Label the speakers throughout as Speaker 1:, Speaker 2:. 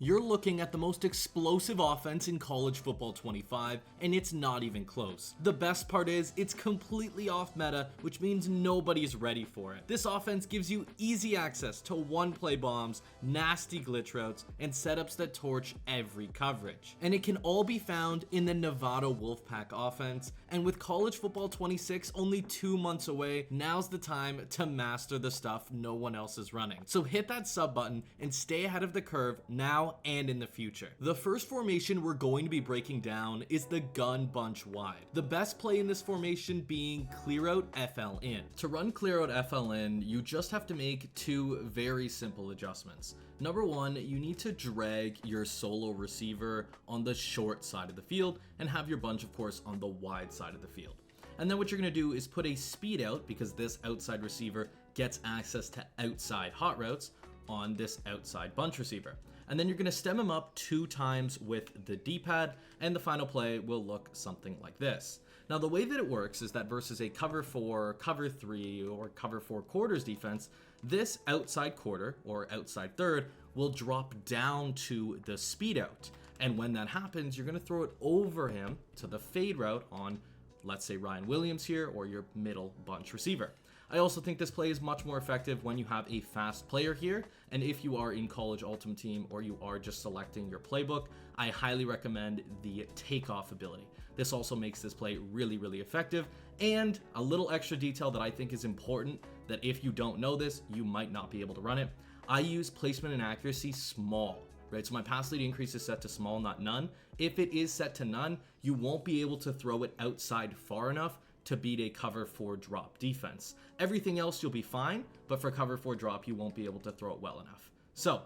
Speaker 1: you're looking at the most explosive offense in college football 25, and it's not even close. The best part is, it's completely off meta, which means nobody's ready for it. This offense gives you easy access to one-play bombs, nasty glitch routes, and setups that torch every coverage. And it can all be found in the Nevada Wolfpack offense, and with college football 26 only 2 months away, now's the time to master the stuff no one else is running. So hit that sub button and stay ahead of the curve now and in the future. The first formation we're going to be breaking down is the gun bunch wide. The best play in this formation being clear out FL in. To run clear out FL in, you just have to make 2 very simple adjustments. Number 1, you need to drag your solo receiver on the short side of the field and have your bunch, of course, on the wide side of the field. And then what you're going to do is put a speed out, because this outside receiver gets access to outside hot routes, on this outside bunch receiver. And then you're going to stem him up 2 times with the D-pad, and the final play will look something like this. Now, the way that it works is that versus a cover 4, cover 3, or cover 4 quarters defense, this outside quarter or outside third will drop down to the speed out. And when that happens, you're going to throw it over him to the fade route on, let's say, Ryan Williams here, or your middle bunch receiver. I also think this play is much more effective when you have a fast player here, and if you are in College Ultimate Team or you are just selecting your playbook, I highly recommend the takeoff ability. This also makes this play really, really effective, and a little extra detail that I think is important, that if you don't know this, you might not be able to run it. I use placement and accuracy small. Right, so my pass lead increase is set to small, not none. If it is set to none, you won't be able to throw it outside far enough to beat a cover 4 drop defense. Everything else you'll be fine, but for cover 4 drop, you won't be able to throw it well enough. So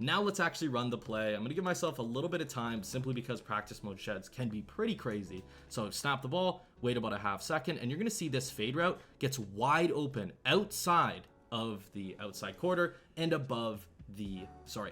Speaker 1: now let's actually run the play. I'm gonna give myself a little bit of time simply because practice mode sheds can be pretty crazy. So snap the ball, wait about a half second, and you're gonna see this fade route gets wide open outside of the outside quarter and above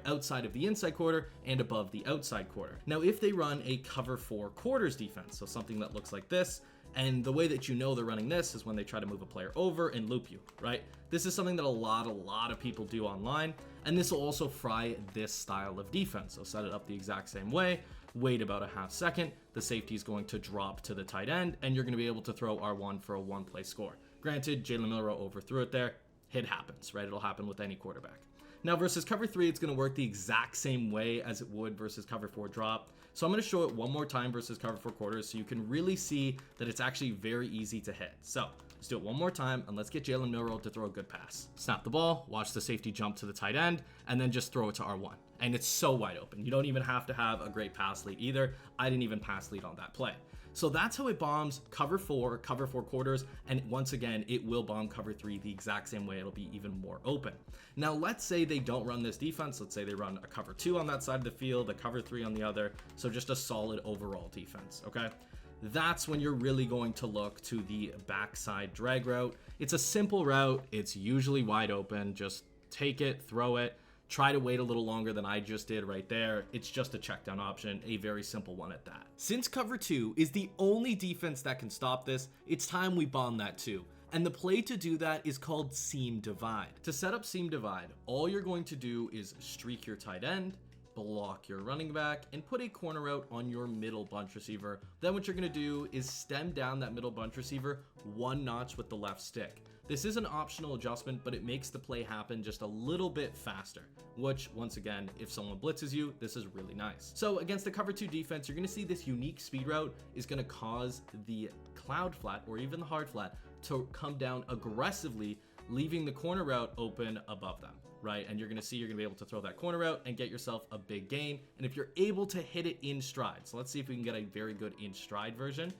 Speaker 1: outside of the inside quarter and above the outside quarter. Now, if they run a cover 4 quarters defense, so something that looks like this, and the way that you know they're running this is when they try to move a player over and loop you, right? This is something that a lot of people do online, and this will also fry this style of defense. So set it up the exact same way, wait about a half second, the safety is going to drop to the tight end, and you're going to be able to throw R1 for a 1-play score. Granted, Jalen Milroe overthrew it there. It happens, right? It'll happen with any quarterback. Now versus cover 3, it's going to work the exact same way as it would versus cover 4 drop. So I'm going to show it one more time versus cover 4 quarters so you can really see that it's actually very easy to hit. So let's do it one more time, and let's get Jalen Milroe to throw a good pass. Snap the ball, watch the safety jump to the tight end, and then just throw it to R1. And it's so wide open. You don't even have to have a great pass lead either. I didn't even pass lead on that play. So that's how it bombs cover 4 quarters, and once again, it will bomb cover 3 the exact same way. It'll be even more open. Now, let's say they don't run this defense. Let's say they run a cover 2 on that side of the field, a cover 3 on the other, so just a solid overall defense, okay? That's when you're really going to look to the backside drag route. It's a simple route. It's usually wide open. Just take it, throw it. Try to wait a little longer than I just did right there. It's just a check down option, a very simple one at that. Since cover 2 is the only defense that can stop this, it's time we bomb that too. And the play to do that is called seam divide. To set up seam divide, all you're going to do is streak your tight end, block your running back, and put a corner out on your middle bunch receiver. Then what you're going to do is stem down that middle bunch receiver 1 notch with the left stick. This is an optional adjustment, but it makes the play happen just a little bit faster, which once again, if someone blitzes you, this is really nice. So against the cover 2 defense, you're going to see this unique speed route is going to cause the cloud flat or even the hard flat to come down aggressively, leaving the corner route open above them, right? And you're going to be able to throw that corner route and get yourself a big gain. And if you're able to hit it in stride, so let's see if we can get a very good in stride version,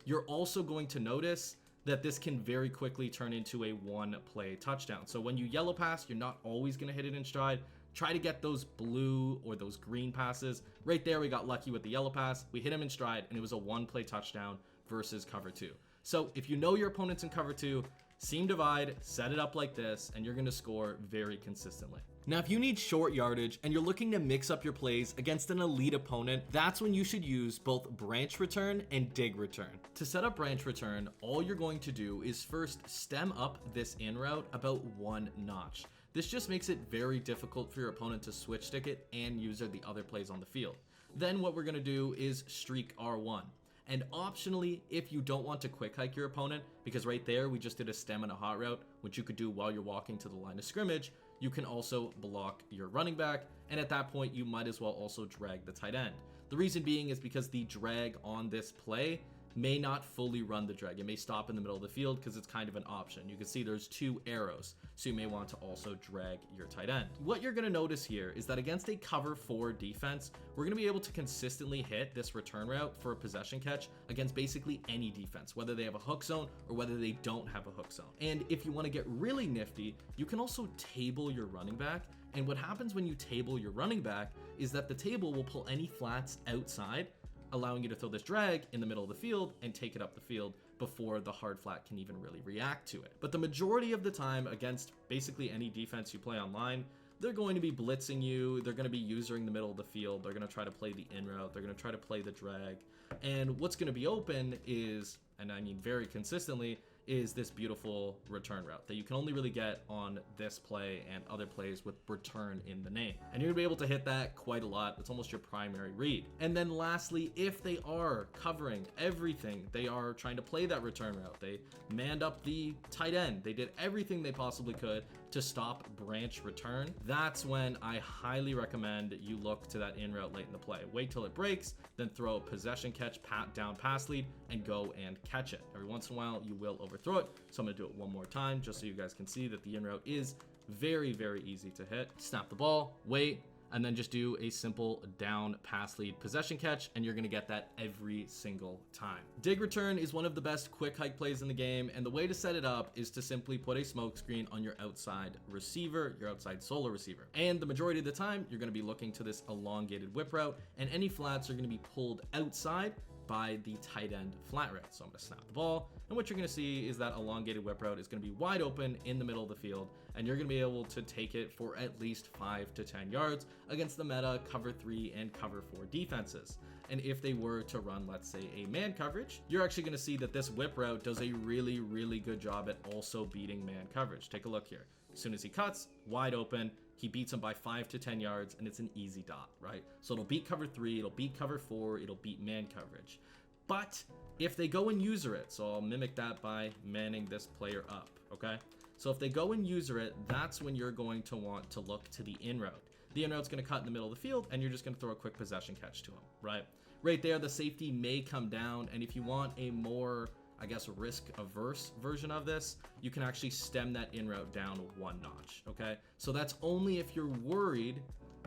Speaker 1: you're also going to notice that this can very quickly turn into a 1-play touchdown. So when you yellow pass, you're not always going to hit it in stride. Try to get those blue or those green passes. Right there, we got lucky with the yellow pass. We hit him in stride, and it was a 1-play touchdown versus cover 2. So if you know your opponent's in cover 2, seam divide, set it up like this, and you're going to score very consistently. Now, if you need short yardage and you're looking to mix up your plays against an elite opponent, that's when you should use both branch return and dig return. To set up branch return, all you're going to do is first stem up this in route about 1 notch. This just makes it very difficult for your opponent to switch stick it and user the other plays on the field. Then what we're going to do is streak R1. And optionally, if you don't want to quick hike your opponent, because right there we just did a stem and a hot route, which you could do while you're walking to the line of scrimmage, you can also block your running back, and at that point you might as well also drag the tight end. The reason being is because the drag on this play may not fully run the drag. It may stop in the middle of the field because it's kind of an option. You can see there's 2 arrows, so you may want to also drag your tight end. What you're going to notice here is that against a cover 4 defense, we're going to be able to consistently hit this return route for a possession catch against basically any defense, whether they have a hook zone or whether they don't have a hook zone. And if you want to get really nifty, you can also table your running back. And what happens when you table your running back is that the table will pull any flats outside, allowing you to throw this drag in the middle of the field and take it up the field before the hard flat can even really react to it. But the majority of the time against basically any defense you play online, they're going to be blitzing you, they're going to be using the middle of the field, they're going to try to play the in route, they're going to try to play the drag. And what's going to be open is, and I mean very consistently, is this beautiful return route that you can only really get on this play and other plays with return in the name. And you're gonna be able to hit that quite a lot. It's almost your primary read. And then lastly, if they are covering everything, they are trying to play that return route, they manned up the tight end, they did everything they possibly could to stop branch return, that's when I highly recommend you look to that in route late in the play. Wait till it breaks, then throw a possession catch, pat down pass lead, and go and catch it. Every once in a while, you will overthrow it. So I'm gonna do it one more time just so you guys can see that the in route is very, very easy to hit. Snap the ball, wait, and then just do a simple down pass lead possession catch, and you're gonna get that every single time. Dig return is one of the best quick hike plays in the game, and the way to set it up is to simply put a smoke screen on your outside receiver, your outside solo receiver. And the majority of the time, you're gonna be looking to this elongated whip route, and any flats are gonna be pulled outside by the tight end flat route. So I'm gonna snap the ball, and what you're gonna see is that elongated whip route is gonna be wide open in the middle of the field, and you're gonna be able to take it for at least 5 to 10 yards against the meta cover 3 and cover 4 defenses. And if they were to run, let's say, a man coverage, you're actually gonna see that this whip route does a really, really good job at also beating man coverage. Take a look here. As soon as he cuts, wide open, he beats him by 5 to 10 yards, and it's an easy dot, right? So it'll beat cover 3, it'll beat cover 4, it'll beat man coverage. But if they go and user it, so I'll mimic that by manning this player up, okay? So if they go and user it, that's when you're going to want to look to the in route. The in route's gonna cut in the middle of the field, and you're just gonna throw a quick possession catch to him, right? Right there, the safety may come down, and if you want a more, I guess, risk-averse version of this, you can actually stem that in route down 1 notch, okay? So that's only if you're worried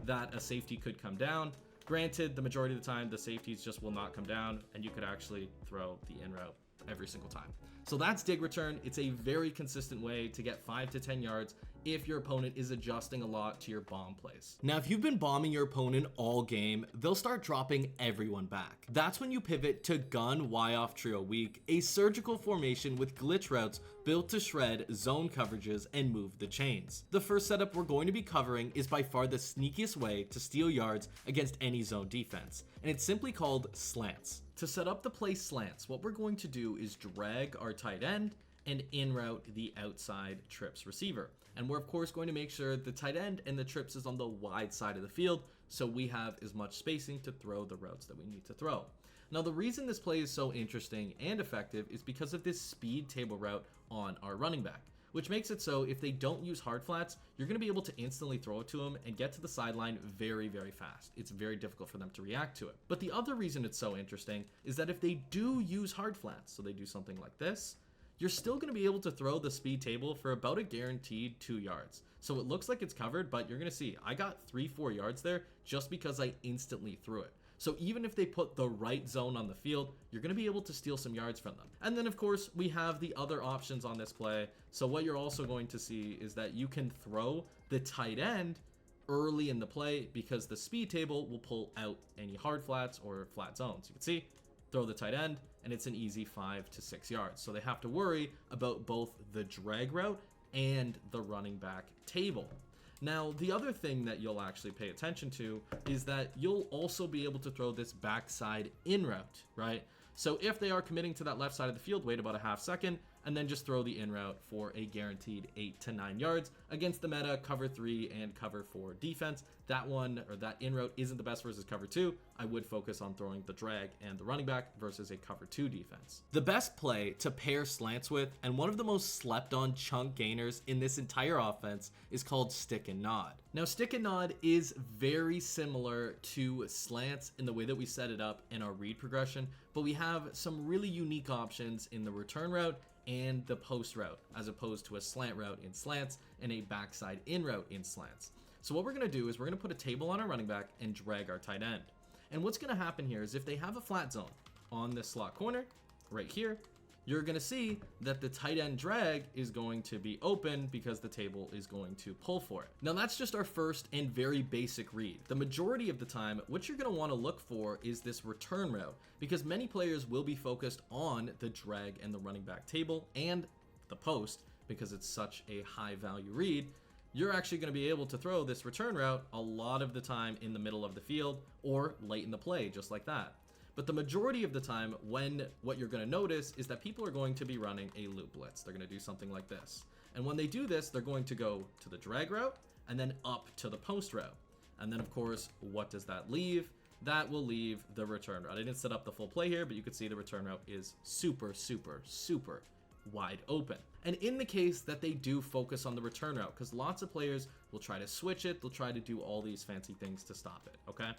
Speaker 1: that a safety could come down. Granted, the majority of the time, the safeties just will not come down, and you could actually throw the in route every single time. So that's dig return. It's a very consistent way to get 5 to 10 yards if your opponent is adjusting a lot to your bomb plays. Now, if you've been bombing your opponent all game, they'll start dropping everyone back. That's when you pivot to gun Y-off trio weak, a surgical formation with glitch routes built to shred zone coverages and move the chains. The first setup we're going to be covering is by far the sneakiest way to steal yards against any zone defense, and it's simply called slants. To set up the play slants, what we're going to do is drag our tight end and in route the outside trips receiver. And we're of course going to make sure the tight end and the trips is on the wide side of the field, so we have as much spacing to throw the routes that we need to throw. Now, the reason this play is so interesting and effective is because of this speed table route on our running back, which makes it so if they don't use hard flats, you're going to be able to instantly throw it to them and get to the sideline very, very fast. It's very difficult for them to react to it. But the other reason it's so interesting is that if they do use hard flats, so they do something like this, you're still going to be able to throw the speed table for about a guaranteed 2 yards. So it looks like it's covered, but you're going to see I got 3-4 yards there just because I instantly threw it. So even if they put the right zone on the field, you're going to be able to steal some yards from them. And then of course we have the other options on this play. So what you're also going to see is that you can throw the tight end early in the play because the speed table will pull out any hard flats or flat zones. You can see, throw the tight end, and it's an easy 5 to 6 yards. So they have to worry about both the drag route and the running back table. Now, the other thing that you'll actually pay attention to is that you'll also be able to throw this backside in route, right? So if they are committing to that left side of the field, wait about a half second, and then just throw the in route for a guaranteed 8 to 9 yards against the meta cover 3 and cover 4 defense. That one, or that in route, isn't the best versus cover 2. I would focus on throwing the drag and the running back versus a cover 2 defense. The best play to pair slants with, and one of the most slept on chunk gainers in this entire offense, is called stick and nod. Now, stick and nod is very similar to slants in the way that we set it up in our read progression, but we have some really unique options in the return route and the post route, as opposed to a slant route in slants and a backside in route in slants. So what we're going to do is we're going to put a table on our running back and drag our tight end. And what's going to happen here is if they have a flat zone on this slot corner right here, you're going to see that the tight end drag is going to be open because the table is going to pull for it. Now that's just our first and very basic read. The majority of the time, what you're going to want to look for is this return route, because many players will be focused on the drag and the running back table and the post because it's such a high value read. You're actually going to be able to throw this return route a lot of the time in the middle of the field or late in the play, just like that. But the majority of the time, what you're going to notice is that people are going to be running a loop blitz. They're going to do something like this. And when they do this, they're going to go to the drag route and then up to the post route. And then, of course, what does that leave? That will leave the return route. I didn't set up the full play here, but you can see the return route is super, super, super wide open. And in the case that they do focus on the return route, because lots of players will try to switch it, they'll try to do all these fancy things to stop it, okay?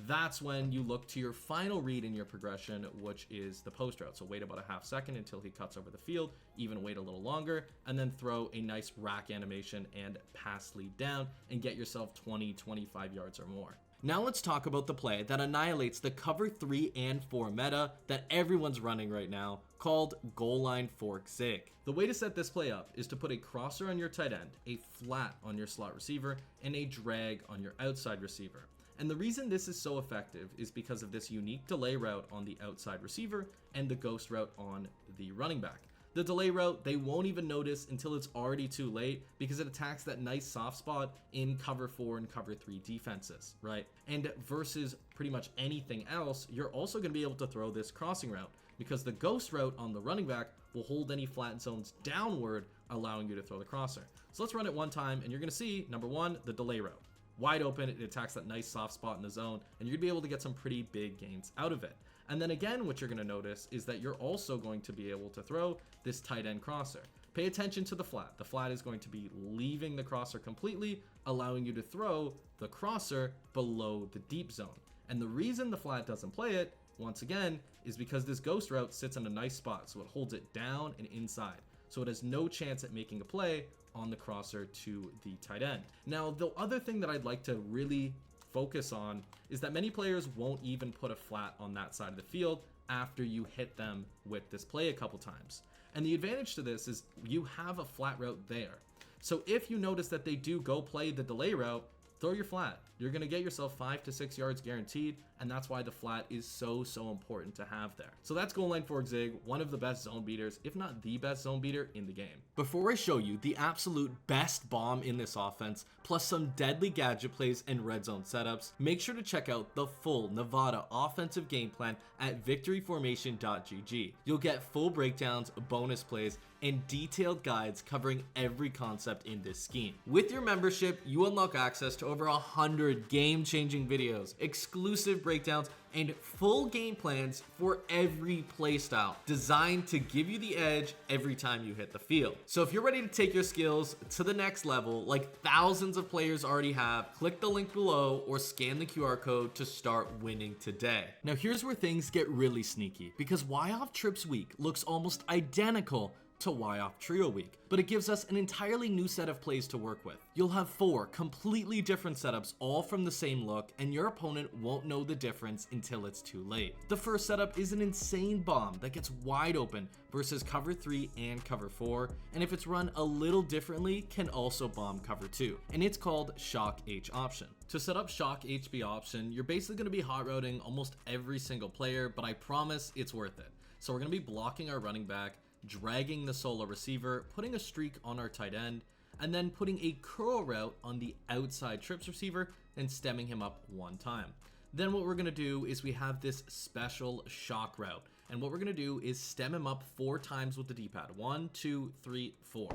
Speaker 1: That's when you look to your final read in your progression, which is the post route. So wait about a half second until he cuts over the field, even wait a little longer, and then throw a nice rack animation and pass lead down and get yourself 20, 25 yards or more. Now let's talk about the play that annihilates the cover 3 and 4 meta that everyone's running right now, called goal line fork zig. The way to set this play up is to put a crosser on your tight end, a flat on your slot receiver, and a drag on your outside receiver. And the reason this is so effective is because of this unique delay route on the outside receiver and the ghost route on the running back. The delay route, they won't even notice until it's already too late because it attacks that nice soft spot in cover 4 and cover 3 defenses, right? And versus pretty much anything else, you're also going to be able to throw this crossing route because the ghost route on the running back will hold any flat zones downward, allowing you to throw the crosser. So let's run it one time, and you're going to see, number one, the delay route. Wide open, it attacks that nice soft spot in the zone, and you're gonna be able to get some pretty big gains out of it. And then again, what you're gonna notice is that you're also going to be able to throw this tight end crosser. Pay attention to the flat. The flat is going to be leaving the crosser completely, allowing you to throw the crosser below the deep zone. And the reason the flat doesn't play it, once again, is because this ghost route sits in a nice spot, so it holds it down and inside. So it has no chance at making a play on the crosser to the tight end. Now, the other thing that I'd like to really focus on is that many players won't even put a flat on that side of the field after you hit them with this play a couple times. And the advantage to this is you have a flat route there. So if you notice that they do go play the delay route, throw your flat. You're going to get yourself 5 to 6 yards guaranteed, and that's why the flat is so important to have there. So that's goal line fork zig, one of the best zone beaters, if not the best zone beater in the game. Before I show you the absolute best bomb in this offense, plus some deadly gadget plays and red zone setups, make sure to check out the full Nevada offensive game plan at victoryformation.gg. You'll get full breakdowns, bonus plays, and detailed guides covering every concept in this scheme. With your membership, you unlock access to over 100 game-changing videos, exclusive breakdowns, and full game plans for every playstyle, designed to give you the edge every time you hit the field. So if you're ready to take your skills to the next level, like thousands of players already have, click the link below or scan the QR code to start winning today. Now here's where things get really sneaky, because Y Off Trips Week looks almost identical to Y Off Trio Week, but it gives us an entirely new set of plays to work with. You'll have 4 completely different setups, all from the same look, and your opponent won't know the difference until it's too late. The first setup is an insane bomb that gets wide open versus cover 3 and cover 4, and if it's run a little differently, can also bomb cover 2, and it's called Shock H Option. To set up Shock HB Option, you're basically going to be hot routing almost every single player, but I promise it's worth it. So we're going to be blocking our running back, dragging the solo receiver, putting a streak on our tight end, and then putting a curl route on the outside trips receiver and stemming him up one time. Then what we're going to do is we have this special shock route, And what we're gonna do is stem him up 4 times with the D-pad. 1, 2, 3, 4.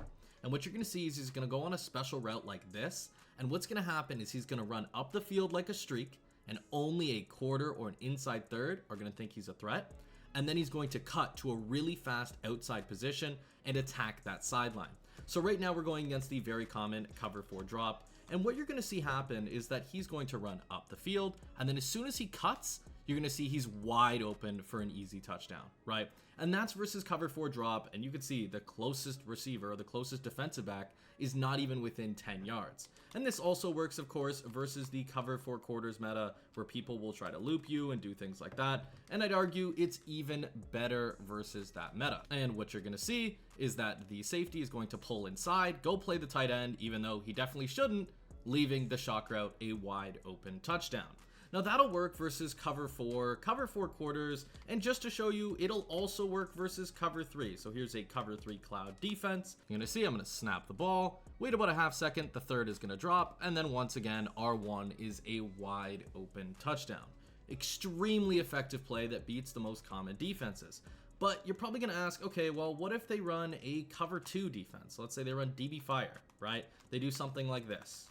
Speaker 1: And what you're gonna see is he's gonna go on a special route like this. And what's gonna happen is he's gonna run up the field like a streak, and only a quarter or an inside third are gonna think he's a threat. And then he's going to cut to a really fast outside position and attack that sideline. So right now we're going against the very common cover 4 drop. And what you're going to see happen is that he's going to run up the field. And then as soon as he cuts, you're going to see he's wide open for an easy touchdown, right? And that's versus cover 4 drop. And you can see the closest receiver or the closest defensive back is not even within 10 yards. And this also works, of course, versus the cover 4 quarters meta where people will try to loop you and do things like that. And I'd argue it's even better versus that meta. And what you're going to see is that the safety is going to pull inside, go play the tight end, even though he definitely shouldn't, leaving the shock route a wide open touchdown. Now that'll work versus cover 4 quarters, and just to show you, it'll also work versus cover 3. So here's a cover 3 cloud defense. You're gonna see I'm gonna snap the ball, wait about a half second, the third is gonna drop, and then once again, R1 is a wide open touchdown. Extremely effective play that beats the most common defenses. But you're probably gonna ask, okay, well, what if they run a cover 2 defense? Let's say they run DB fire, right? They do something like this,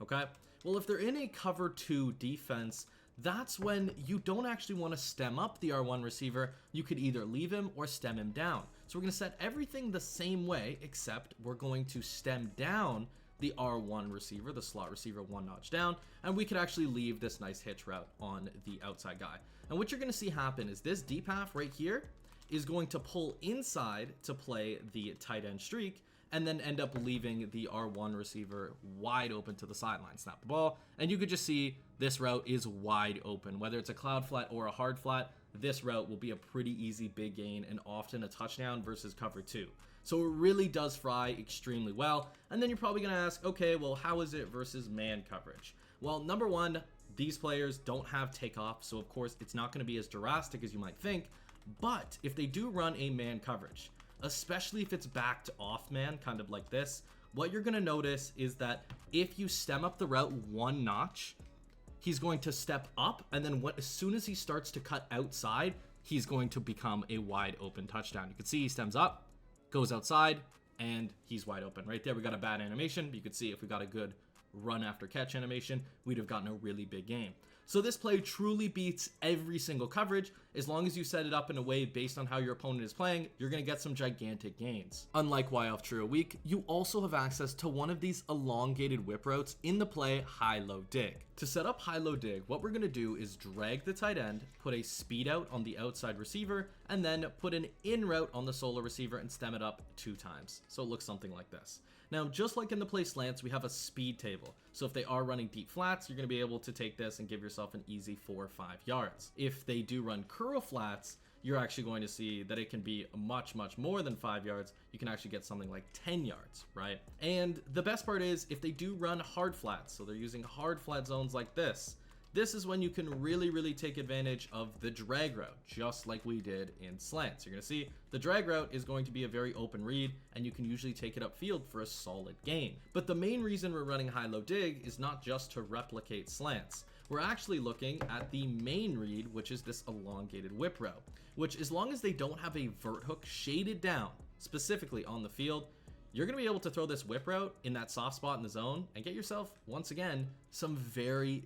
Speaker 1: okay? Well, if they're in a cover 2 defense, that's when you don't actually want to stem up the R1 receiver. You could either leave him or stem him down. So we're going to set everything the same way, except we're going to stem down the R1 receiver, the slot receiver 1 notch down, and we could actually leave this nice hitch route on the outside guy. And what you're going to see happen is this deep half right here is going to pull inside to play the tight end streak, and then end up leaving the R1 receiver wide open to the sideline. Snap the ball, and you could just see this route is wide open. Whether it's a cloud flat or a hard flat, this route will be a pretty easy big gain and often a touchdown versus cover 2. So it really does fry extremely well. And then you're probably gonna ask, okay, well, how is it versus man coverage? Well, number one, these players don't have takeoff, so of course it's not gonna be as drastic as you might think. But if they do run a man coverage, especially if it's backed off man, kind of like this, what you're gonna notice is that if you stem up the route 1 notch, he's going to step up, and then as soon as he starts to cut outside, he's going to become a wide open touchdown. You can see he stems up, goes outside, and he's wide open. Right there, we got a bad animation, but you could see if we got a good run after catch animation, we'd have gotten a really big gain. So this play truly beats every single coverage. As long as you set it up in a way based on how your opponent is playing, you're gonna get some gigantic gains. Unlike Y off true a week, you also have access to one of these elongated whip routes in the play high-low dig. To set up high-low dig, what we're gonna do is drag the tight end, put a speed out on the outside receiver, and then put an in route on the solo receiver and stem it up 2 times. So it looks something like this. Now, just like in the play slants, we have a speed table. So if they are running deep flats, you're going to be able to take this and give yourself an easy 4 or 5 yards. If they do run curl flats, you're actually going to see that it can be much more than 5 yards. You can actually get something like 10 yards, right? And the best part is if they do run hard flats, so they're using hard flat zones like this is when you can really take advantage of the drag route, just like we did in slants. You're gonna see the drag route is going to be a very open read, and you can usually take it upfield for a solid gain. But the main reason we're running high-low dig is not just to replicate slants. We're actually looking at the main read, which is this elongated whip route, which as long as they don't have a vert hook shaded down, specifically on the field, you're going to be able to throw this whip route in that soft spot in the zone and get yourself, once again, some very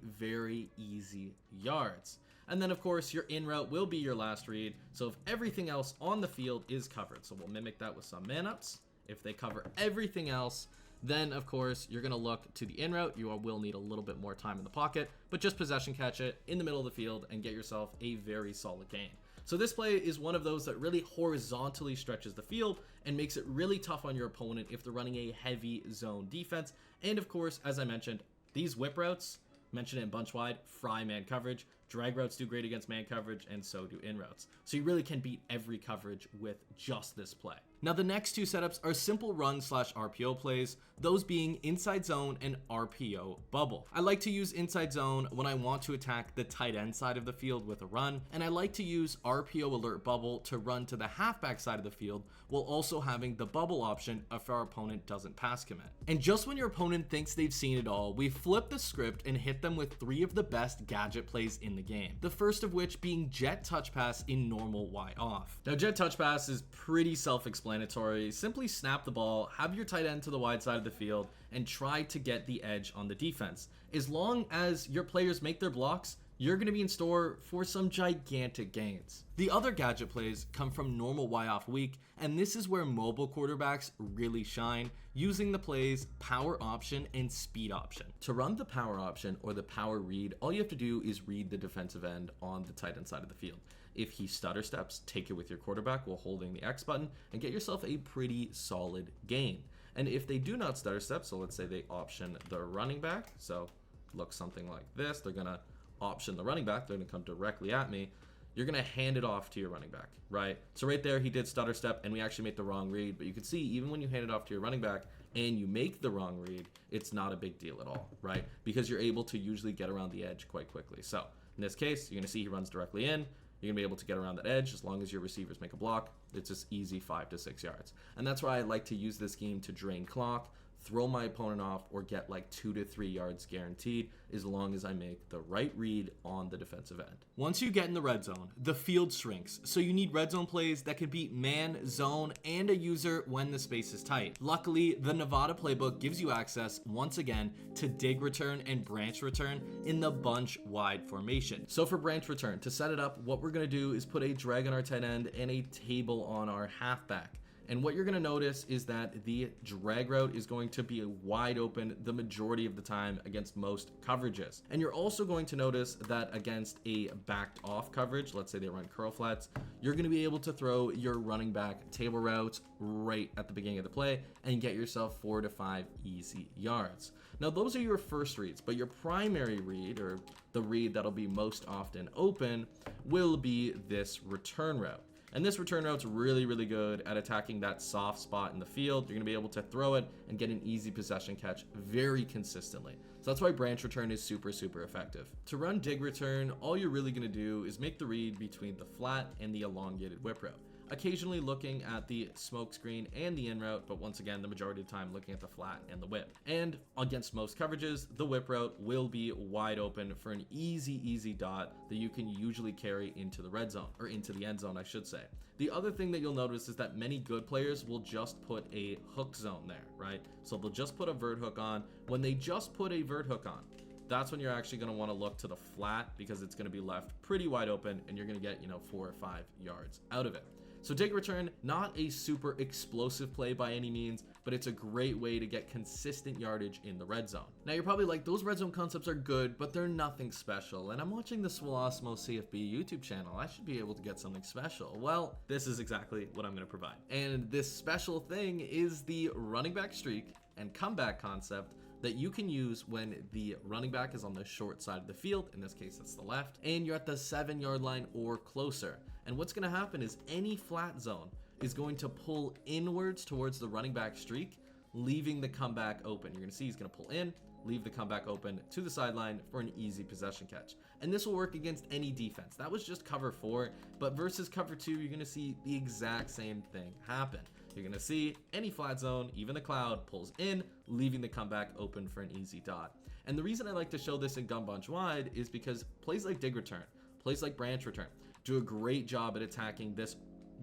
Speaker 1: easy yards. And then, of course, your in route will be your last read. So if everything else on the field is covered, so we'll mimic that with some man-ups. If they cover everything else, then, of course, you're going to look to the in route. You will need a little bit more time in the pocket, but just possession catch it in the middle of the field and get yourself a very solid gain. So this play is one of those that really horizontally stretches the field and makes it really tough on your opponent if they're running a heavy zone defense. And of course, as I mentioned, these whip routes, mentioned it in bunch wide, fry man coverage. Drag routes do great against man coverage, and so do in routes. So you really can beat every coverage with just this play. Now the next 2 setups are simple run/RPO plays, those being inside zone and RPO bubble. I like to use inside zone when I want to attack the tight end side of the field with a run, and I like to use RPO alert bubble to run to the halfback side of the field while also having the bubble option if our opponent doesn't pass commit. And just when your opponent thinks they've seen it all, we flip the script and hit them with 3 of the best gadget plays in the a game. The first of which being jet touch pass in normal Y off. Now jet touch pass is pretty self-explanatory. Simply snap the ball, have your tight end to the wide side of the field, and try to get the edge on the defense. As long as your players make their blocks, you're going to be in store for some gigantic gains. The other gadget plays come from normal Y off week, and this is where mobile quarterbacks really shine, using the plays power option and speed option. To run the power option or the power read, all you have to do is read the defensive end on the tight end side of the field. If he stutter steps, take it with your quarterback while holding the X button and get yourself a pretty solid gain. And if they do not stutter step, so let's say they option the running back, so looks something like this, they're going to option the running back, they're going to come directly at me, you're going to hand it off to your running back, right? So right there, he did stutter step and we actually made the wrong read, but you can see even when you hand it off to your running back and you make the wrong read, it's not a big deal at all, right? Because you're able to usually get around the edge quite quickly. So in this case, you're going to see he runs directly in, you're going to be able to get around that edge as long as your receivers make a block. It's just easy 5 to 6 yards. And that's why I like to use this scheme to drain clock, throw my opponent off, or get like 2 to 3 yards guaranteed as long as I make the right read on the defensive end. Once you get in the red zone, the field shrinks, so you need red zone plays that can beat man, zone, and a user when the space is tight. Luckily, the Nevada playbook gives you access, once again, to dig return and branch return in the bunch wide formation. So for branch return, to set it up, what we're going to do is put a drag on our tight end and a table on our halfback. And what you're going to notice is that the drag route is going to be wide open the majority of the time against most coverages. And you're also going to notice that against a backed off coverage, let's say they run curl flats, you're going to be able to throw your running back table routes right at the beginning of the play and get yourself 4 to 5 easy yards. Now those are your first reads, but your primary read, or the read that'll be most often open, will be this return route. And this return route's really, really good at attacking that soft spot in the field. You're going to be able to throw it and get an easy possession catch very consistently. So that's why branch return is super, super effective. To run dig return, all you're really going to do is make the read between the flat and the elongated whip route. Occasionally looking at the smoke screen and the in route, but once again, the majority of the time looking at the flat and the whip. And against most coverages, the whip route will be wide open for an easy dot that you can usually carry into the red zone, or into the end zone, I should say. The other thing that you'll notice is that many good players will just put a hook zone there, right? So they'll just put a vert hook on. When they just put a vert hook on, that's when you're actually going to want to look to the flat, because it's going to be left pretty wide open and you're going to get, 4 or 5 yards out of it. So dig return, not a super explosive play by any means, but it's a great way to get consistent yardage in the red zone. Now you're probably like, those red zone concepts are good, but they're nothing special. And I'm watching the Swolosimo CFB YouTube channel. I should be able to get something special. Well, this is exactly what I'm going to provide. And this special thing is the running back streak and comeback concept that you can use when the running back is on the short side of the field, in this case it's the left, and you're at the 7-yard line or closer. And what's going to happen is any flat zone is going to pull inwards towards the running back streak, leaving the comeback open. You're going to see he's going to pull in, leave the comeback open to the sideline for an easy possession catch. And this will work against any defense. That was just cover 4, but versus cover 2, you're going to see the exact same thing happen. You're going to see any flat zone, even the cloud, pulls in, leaving the comeback open for an easy dot. And the reason I like to show this in gun bunch wide is because plays like dig return, plays like branch return, do a great job at attacking this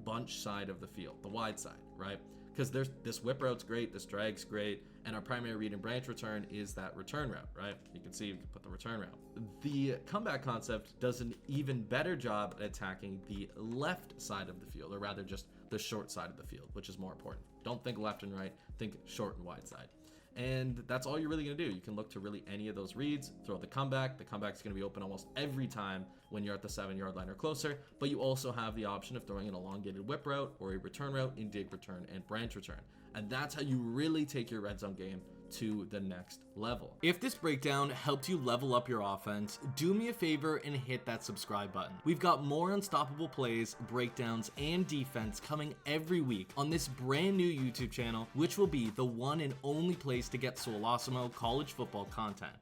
Speaker 1: bunch side of the field, the wide side, right? Because there's this whip route's great, this drag's great, and our primary read and branch return is that return route, right? You can see you can put the return route. The comeback concept does an even better job at attacking the left side of the field, or rather just the short side of the field, which is more important. Don't think left and right, think short and wide side. And that's all you're really going to do. You can look to really any of those reads, throw the comeback. The comeback's going to be open almost every time when you're at the 7-yard line or closer, but you also have the option of throwing an elongated whip route or a return route in dig return and branch return. And that's how you really take your red zone game to the next level. If this breakdown helped you level up your offense, do me a favor and hit that subscribe button. We've got more unstoppable plays, breakdowns, and defense coming every week on this brand new YouTube channel, which will be the one and only place to get Swolosimo college football content.